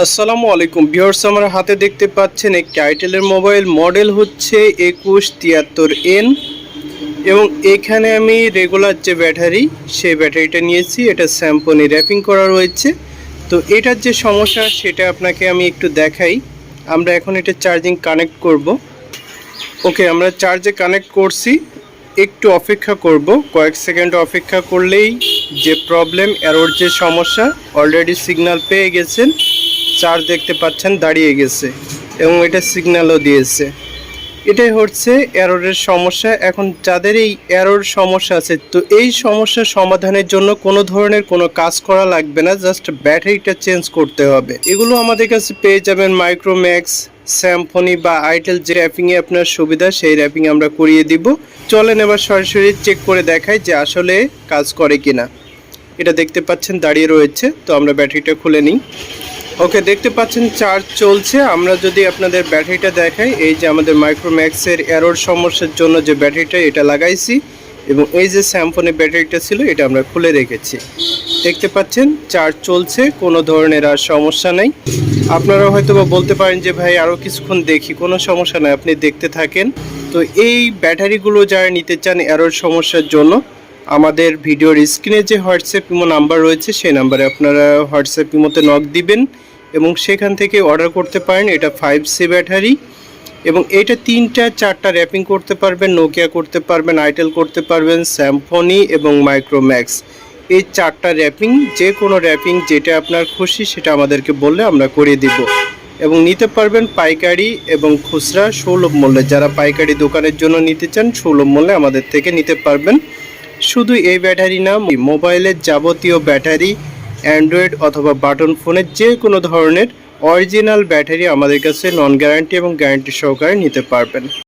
আসসালামু আলাইকুম ভিউয়ার্স, আমার হাতে দেখতে পাচ্ছেন একটি আইটেলের মোবাইল, মডেল হচ্ছে 2173N এবং এখানে আমি রেগুলার যে ব্যাটারি সেই ব্যাটারিটা নিয়েছি। এটা স্যামসনি র্যাপিং করা রয়েছে। তো এটার যে সমস্যা সেটা আপনাকে আমি একটু দেখাই। আমরা এখন এটা চার্জিং কানেক্ট করব। ওকে, আমরা চার্জে কানেক্ট করছি। একটু অপেক্ষা করব, কয়েক সেকেন্ড অপেক্ষা করলেই যে প্রবলেম, এরর যে সমস্যা, অলরেডি সিগন্যাল পেয়ে গেছেন। চার্জ দেখতে পাচ্ছেন দাঁড়িয়ে গেছে এবং এটা সিগন্যালও দিয়েছে। এটাই হচ্ছে এররের সমস্যা। এখন যাদের এই এরর সমস্যা আছে, তো এই সমস্যার সমাধানের জন্য কোনো ধরনের কোনো কাজ করা লাগবে না, জাস্ট ব্যাটারিটা চেঞ্জ করতে হবে। এগুলো আমাদের কাছে পেয়ে যাবেন মাইক্রোম্যাক্স, স্যামসনি বা আইটেল যে র্যাপিংয়ে আপনার সুবিধা সেই র্যাপিং আমরা করিয়ে দিব। চলেন এবার সরাসরি চেক করে দেখাই যে আসলে কাজ করে কিনা। এটা দেখতে পাচ্ছেন দাঁড়িয়ে রয়েছে, তো আমরা ব্যাটারিটা খুলে নিই। ওকে, দেখতে পাচ্ছেন চার্জ চলছে। আমরা যদি আপনাদের ব্যাটারিটা দেখাই, এই যে আমাদের মাইক্রোম্যাক্সের এরর সমস্যার জন্য যে ব্যাটারিটা এটা লাগাইছি এবং এই যে স্যামসনি ব্যাটারিটা ছিল এটা আমরা খুলে রেখেছি। দেখতে পাচ্ছেন চার্জ চলছে, কোনো ধরনের আর সমস্যা নেই। আপনারা হয়তো বা বলতে পারেন যে ভাই আরও কিছুক্ষণ দেখি, কোনো সমস্যা নেই, আপনি দেখতে থাকেন। তো এই ব্যাটারিগুলো যারা নিতে চান এরর সমস্যার জন্য, আমাদের ভিডিওর স্ক্রিনে যে হোয়াটসঅ্যাপ ইমো নাম্বার রয়েছে সেই নাম্বারে আপনারা হোয়াটসঅ্যাপ ইমোতে নক দিবেন এবং সেখান থেকে অর্ডার করতে পারেন। এটা 5C ব্যাটারি এবং এটা 3-4টা র্যাপিং করতে পারবেন, নোকিয়া করতে পারবেন, আইটেল করতে পারবেন, স্যামসনি এবং মাইক্রোম্যাক্স। এই 4টা র্যাপিং, যে কোনো র্যাপিং যেটা আপনার খুশি সেটা আমাদেরকে বললে আমরা করিয়ে দিব এবং নিতে পারবেন পাইকারি এবং খুচরা সুলভ মূল্যে। যারা পাইকারি দোকানের জন্য নিতে চান সুলভ মূল্যে আমাদের থেকে নিতে পারবেন। শুধু এই ব্যাটারি না, মোবাইলের যাবতীয় ব্যাটারি, অ্যান্ড্রয়েড অথবা বাটন ফোনের যে কোনো ধরনের অরিজিনাল ব্যাটারি আমাদের কাছে নন গ্যারান্টি এবং গ্যারান্টি সহকারে নিতে পারবেন।